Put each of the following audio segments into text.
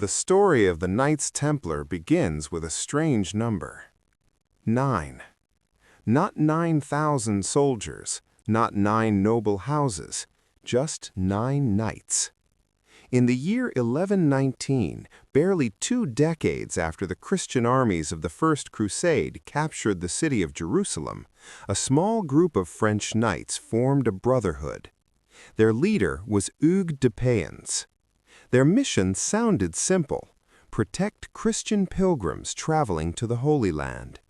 The story of the Knights Templar begins with a strange number. 9. Not 9,000 soldiers, not 9 noble houses, just 9 knights. In the year 1119, barely 2 decades after the Christian armies of the First Crusade captured the city of Jerusalem, a small group of French knights formed a brotherhood. Their leader was Hugues de Payens. Their mission sounded simple: protect Christian pilgrims traveling to the Holy Land.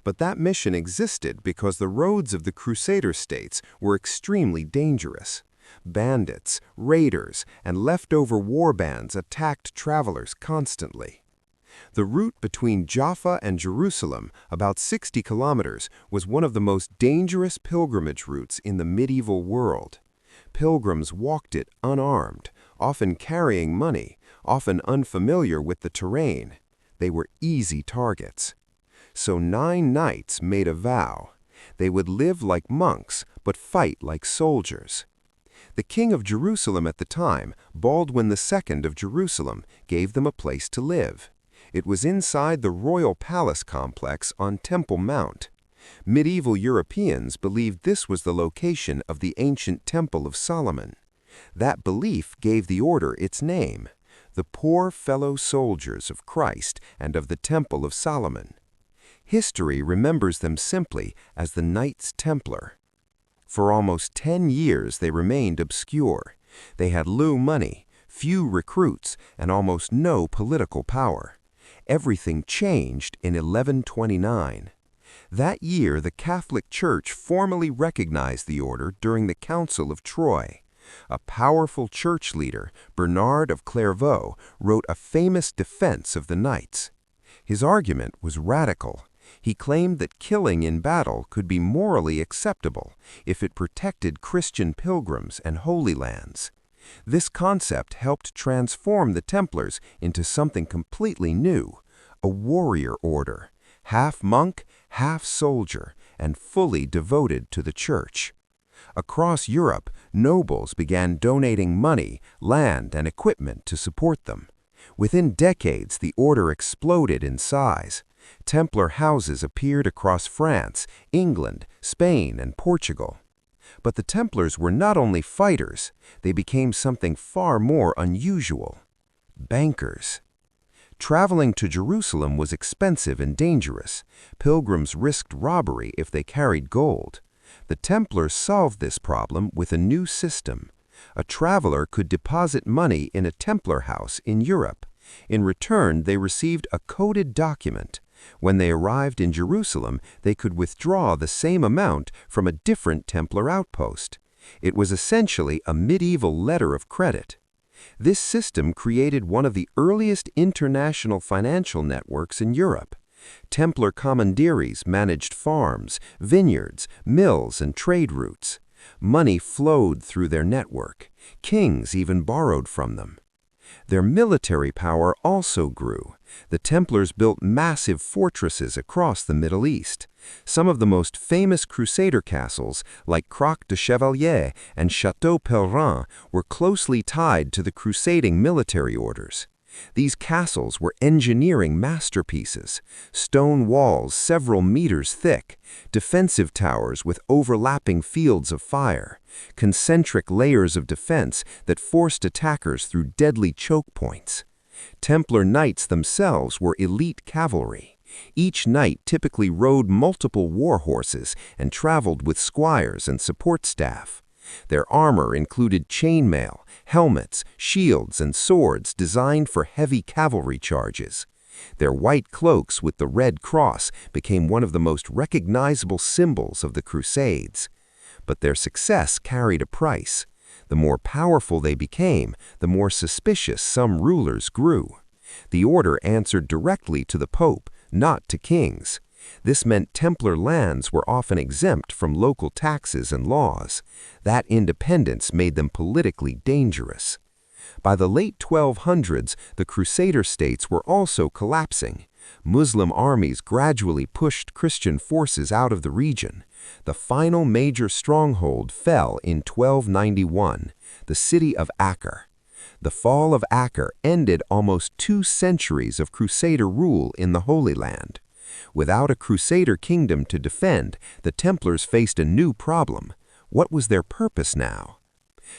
But that mission existed because the roads of the Crusader states were extremely dangerous. Bandits, raiders, and leftover war bands attacked travelers constantly. The route between Jaffa and Jerusalem, about 60 kilometers, was one of the most dangerous pilgrimage routes in the medieval world. Pilgrims walked it unarmed, often carrying money, often unfamiliar with the terrain. They were easy targets. So 9 knights made a vow. They would live like monks, but fight like soldiers. The king of Jerusalem at the time, Baldwin II of Jerusalem, gave them a place to live. It was inside the royal palace complex on Temple Mount. Medieval Europeans believed this was the location of the ancient Temple of Solomon. That belief gave the order its name, the Poor Fellow Soldiers of Christ and of the Temple of Solomon. History remembers them simply as the Knights Templar. For almost 10 years they remained obscure. They had low money, few recruits, and almost no political power. Everything changed in 1129. That year, the Catholic Church formally recognized the order during the Council of Troyes. A powerful church leader, Bernard of Clairvaux, wrote a famous defense of the Knights. His argument was radical. He claimed that killing in battle could be morally acceptable if it protected Christian pilgrims and holy lands. This concept helped transform the Templars into something completely new, a warrior order, half monk, half soldier, and fully devoted to the church. Across Europe, nobles began donating money, land, and equipment to support them. Within decades, the order exploded in size. Templar houses appeared across France, England, Spain, and Portugal. But the Templars were not only fighters, they became something far more unusual: bankers. Traveling to Jerusalem was expensive and dangerous. Pilgrims risked robbery if they carried gold. The Templars solved this problem with a new system. A traveler could deposit money in a Templar house in Europe. In return, they received a coded document. When they arrived in Jerusalem, they could withdraw the same amount from a different Templar outpost. It was essentially a medieval letter of credit. This system created one of the earliest international financial networks in Europe. Templar commanderies managed farms, vineyards, mills, and trade routes. Money flowed through their network. Kings even borrowed from them. Their military power also grew. The Templars built massive fortresses across the Middle East. Some of the most famous Crusader castles, like Croc de Chevalier and Chateau Pellerin, were closely tied to the crusading military orders. These castles were engineering masterpieces: stone walls several meters thick, defensive towers with overlapping fields of fire, concentric layers of defense that forced attackers through deadly choke points. Templar knights themselves were elite cavalry. Each knight typically rode multiple war horses and traveled with squires and support staff. Their armor included chainmail, helmets, shields, and swords designed for heavy cavalry charges. Their white cloaks with the red cross became one of the most recognizable symbols of the Crusades. But their success carried a price. The more powerful they became, the more suspicious some rulers grew. The order answered directly to the Pope, not to kings. This meant Templar lands were often exempt from local taxes and laws. That independence made them politically dangerous. By the late 1200s, the Crusader states were also collapsing. Muslim armies gradually pushed Christian forces out of the region. The final major stronghold fell in 1291, the city of Acre. The fall of Acre ended almost 2 centuries of Crusader rule in the Holy Land. Without a Crusader kingdom to defend, the Templars faced a new problem. What was their purpose now?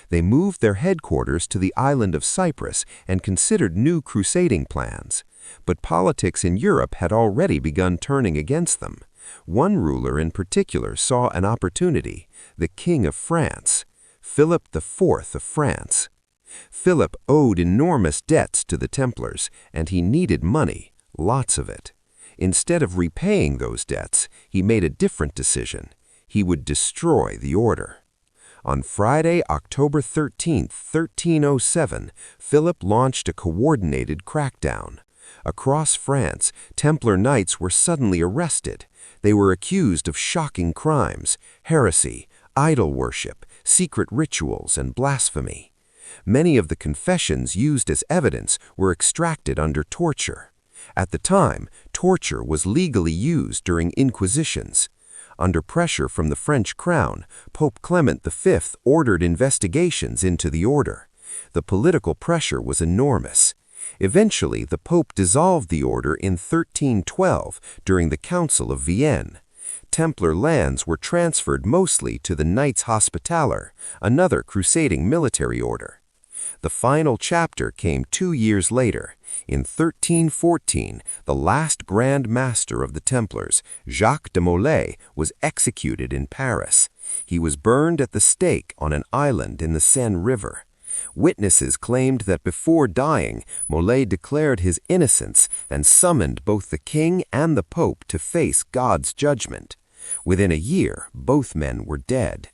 They moved their headquarters to the island of Cyprus and considered new crusading plans. But politics in Europe had already begun turning against them. One ruler in particular saw an opportunity, the King of France, Philip IV of France. Philip owed enormous debts to the Templars, and he needed money, lots of it. Instead of repaying those debts, he made a different decision. He would destroy the order. On Friday, October 13, 1307, Philip launched a coordinated crackdown. Across France, Templar knights were suddenly arrested. They were accused of shocking crimes, heresy, idol worship, secret rituals, and blasphemy. Many of the confessions used as evidence were extracted under torture. At the time, torture was legally used during inquisitions. Under pressure from the French crown, Pope Clement V ordered investigations into the order. The political pressure was enormous. Eventually, the Pope dissolved the order in 1312 during the Council of Vienne. Templar lands were transferred mostly to the Knights Hospitaller, another crusading military order. The final chapter came 2 years later. In 1314, the last Grand Master of the Templars, Jacques de Molay, was executed in Paris. He was burned at the stake on an island in the Seine River. Witnesses claimed that before dying, Molay declared his innocence and summoned both the king and the pope to face God's judgment. Within a year, both men were dead.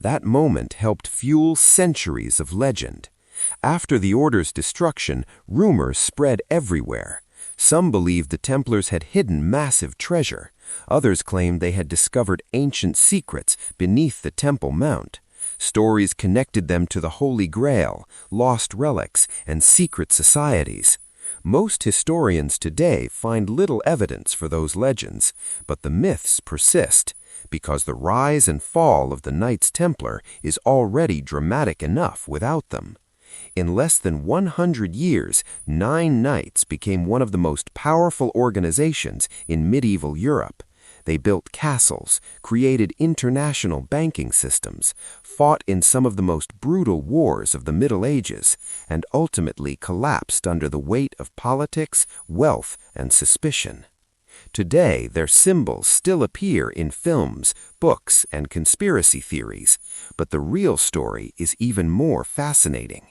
That moment helped fuel centuries of legend. After the order's destruction, rumors spread everywhere. Some believed the Templars had hidden massive treasure. Others claimed they had discovered ancient secrets beneath the Temple Mount. Stories connected them to the Holy Grail, lost relics, and secret societies. Most historians today find little evidence for those legends, but the myths persist, because the rise and fall of the Knights Templar is already dramatic enough without them. In less than 100 years, 9 knights became one of the most powerful organizations in medieval Europe. They built castles, created international banking systems, fought in some of the most brutal wars of the Middle Ages, and ultimately collapsed under the weight of politics, wealth, and suspicion. Today, their symbols still appear in films, books, and conspiracy theories, but the real story is even more fascinating.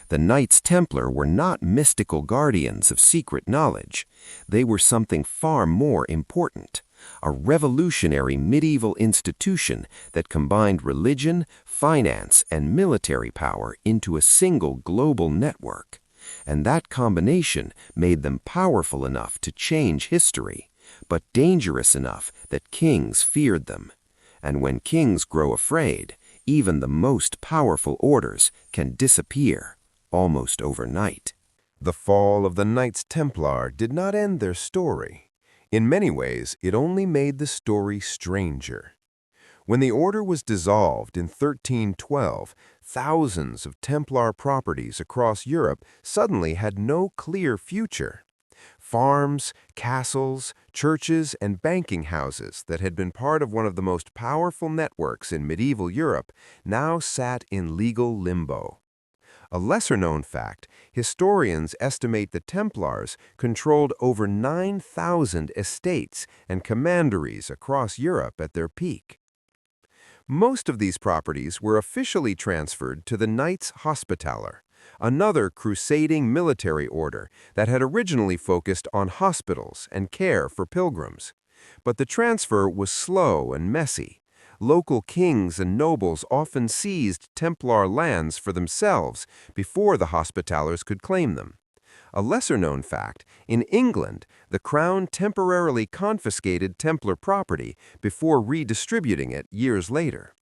The Knights Templar were not mystical guardians of secret knowledge. They were something far more important, a revolutionary medieval institution that combined religion, finance, and military power into a single global network. And that combination made them powerful enough to change history, but dangerous enough that kings feared them. And when kings grow afraid, even the most powerful orders can disappear, almost overnight. The fall of the Knights Templar did not end their story. In many ways, it only made the story stranger. When the order was dissolved in 1312, thousands of Templar properties across Europe suddenly had no clear future. Farms, castles, churches, and banking houses that had been part of one of the most powerful networks in medieval Europe now sat in legal limbo. A lesser-known fact, historians estimate the Templars controlled over 9,000 estates and commanderies across Europe at their peak. Most of these properties were officially transferred to the Knights Hospitaller, another crusading military order that had originally focused on hospitals and care for pilgrims. But the transfer was slow and messy. Local kings and nobles often seized Templar lands for themselves before the Hospitallers could claim them. A lesser-known fact, in England, the Crown temporarily confiscated Templar property before redistributing it years later.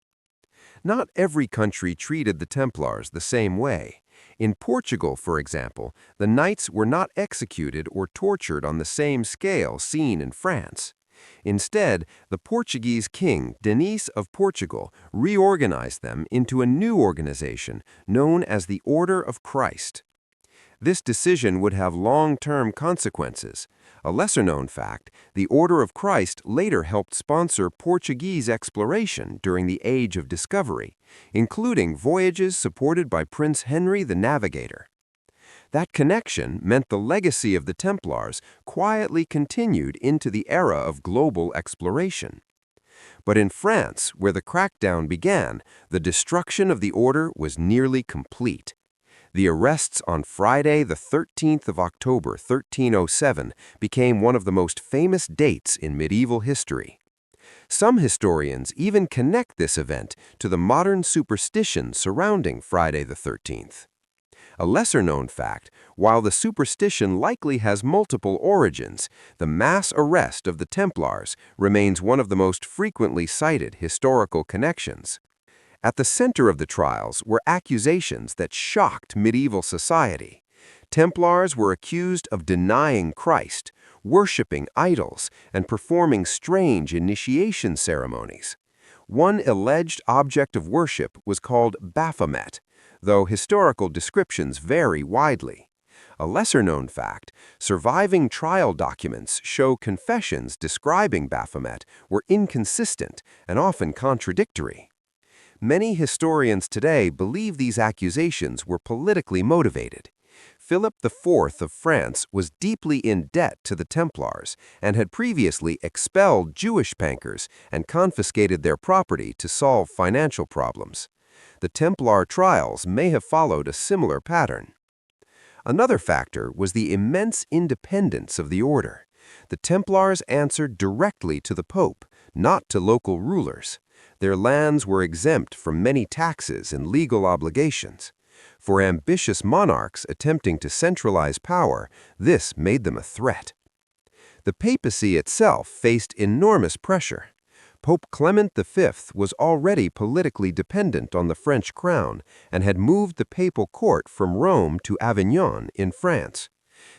Not every country treated the Templars the same way. In Portugal, for example, the knights were not executed or tortured on the same scale seen in France. Instead, the Portuguese king, Denis of Portugal, reorganized them into a new organization known as the Order of Christ. This decision would have long-term consequences. A lesser-known fact, the Order of Christ later helped sponsor Portuguese exploration during the Age of Discovery, including voyages supported by Prince Henry the Navigator. That connection meant the legacy of the Templars quietly continued into the era of global exploration. But in France, where the crackdown began, the destruction of the order was nearly complete. The arrests on Friday, the 13th of October, 1307, became one of the most famous dates in medieval history. Some historians even connect this event to the modern superstition surrounding Friday the 13th. A lesser-known fact, while the superstition likely has multiple origins, the mass arrest of the Templars remains one of the most frequently cited historical connections. At the center of the trials were accusations that shocked medieval society. Templars were accused of denying Christ, worshiping idols, and performing strange initiation ceremonies. One alleged object of worship was called Baphomet, though historical descriptions vary widely. A lesser-known fact, surviving trial documents show confessions describing Baphomet were inconsistent and often contradictory. Many historians today believe these accusations were politically motivated. Philip IV of France was deeply in debt to the Templars and had previously expelled Jewish bankers and confiscated their property to solve financial problems. The Templar trials may have followed a similar pattern. Another factor was the immense independence of the order. The Templars answered directly to the Pope, not to local rulers. Their lands were exempt from many taxes and legal obligations. For ambitious monarchs attempting to centralize power, this made them a threat. The papacy itself faced enormous pressure. Pope Clement V was already politically dependent on the French crown and had moved the papal court from Rome to Avignon in France.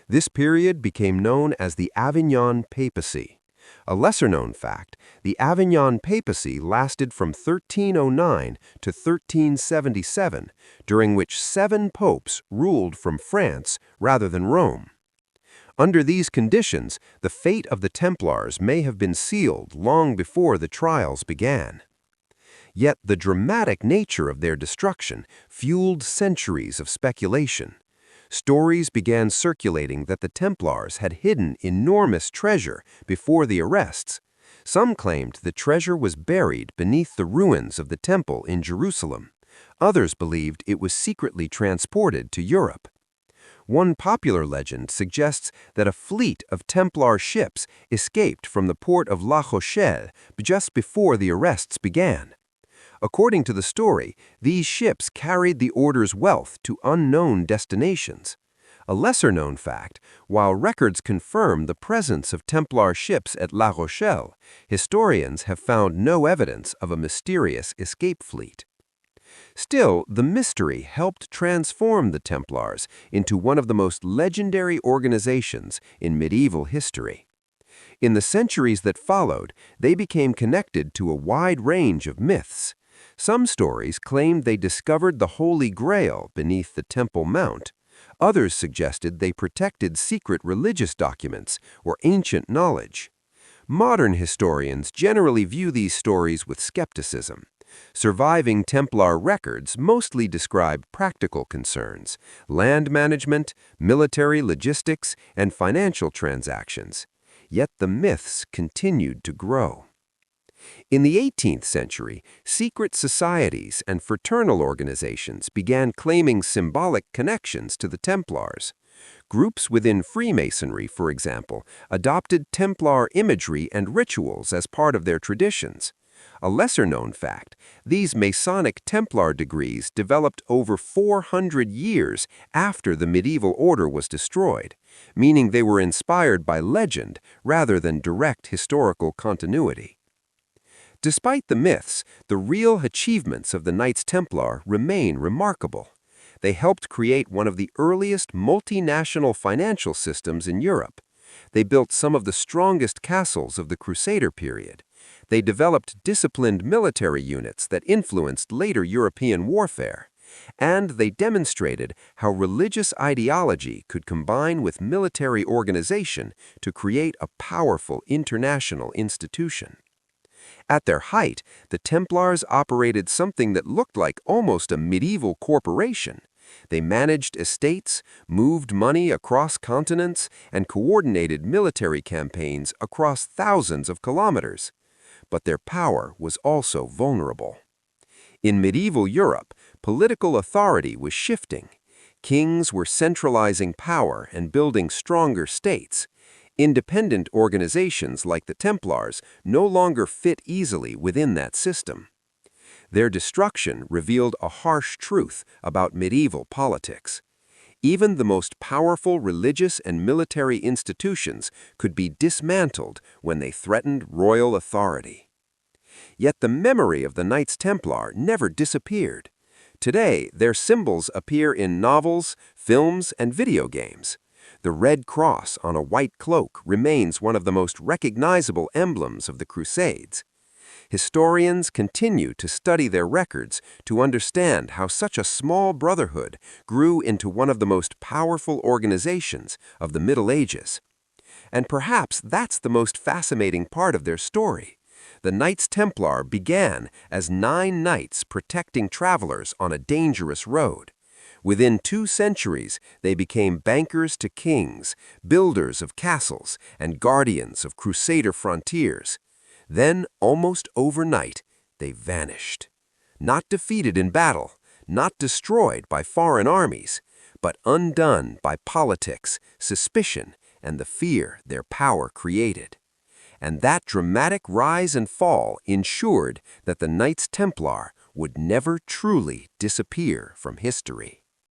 This period became known as the Avignon Papacy. A lesser-known fact, the Avignon Papacy lasted from 1309 to 1377, during which 7 popes ruled from France rather than Rome. Under these conditions, the fate of the Templars may have been sealed long before the trials began. Yet the dramatic nature of their destruction fueled centuries of speculation. Stories began circulating that the Templars had hidden enormous treasure before the arrests. Some claimed the treasure was buried beneath the ruins of the temple in Jerusalem. Others believed it was secretly transported to Europe. One popular legend suggests that a fleet of Templar ships escaped from the port of La Rochelle just before the arrests began. According to the story, these ships carried the order's wealth to unknown destinations. A lesser-known fact, while records confirm the presence of Templar ships at La Rochelle, historians have found no evidence of a mysterious escape fleet. Still, the mystery helped transform the Templars into one of the most legendary organizations in medieval history. In the centuries that followed, they became connected to a wide range of myths. Some stories claimed they discovered the Holy Grail beneath the Temple Mount. Others suggested they protected secret religious documents or ancient knowledge. Modern historians generally view these stories with skepticism. Surviving Templar records mostly describe practical concerns, land management, military logistics, and financial transactions. Yet the myths continued to grow. In the 18th century, secret societies and fraternal organizations began claiming symbolic connections to the Templars. Groups within Freemasonry, for example, adopted Templar imagery and rituals as part of their traditions. A lesser-known fact, these Masonic Templar degrees developed over 400 years after the medieval order was destroyed, meaning they were inspired by legend rather than direct historical continuity. Despite the myths, the real achievements of the Knights Templar remain remarkable. They helped create one of the earliest multinational financial systems in Europe. They built some of the strongest castles of the Crusader period. They developed disciplined military units that influenced later European warfare. And they demonstrated how religious ideology could combine with military organization to create a powerful international institution. At their height, the Templars operated something that looked like almost a medieval corporation. They managed estates, moved money across continents, and coordinated military campaigns across thousands of kilometers. But their power was also vulnerable. In medieval Europe, political authority was shifting. Kings were centralizing power and building stronger states. Independent organizations like the Templars no longer fit easily within that system. Their destruction revealed a harsh truth about medieval politics. Even the most powerful religious and military institutions could be dismantled when they threatened royal authority. Yet the memory of the Knights Templar never disappeared. Today, their symbols appear in novels, films, and video games. The red cross on a white cloak remains one of the most recognizable emblems of the Crusades. Historians continue to study their records to understand how such a small brotherhood grew into one of the most powerful organizations of the Middle Ages. And perhaps that's the most fascinating part of their story. The Knights Templar began as 9 knights protecting travelers on a dangerous road. Within 2 centuries, they became bankers to kings, builders of castles, and guardians of crusader frontiers. Then, almost overnight, they vanished. Not defeated in battle, not destroyed by foreign armies, but undone by politics, suspicion, and the fear their power created. And that dramatic rise and fall ensured that the Knights Templar would never truly disappear from history.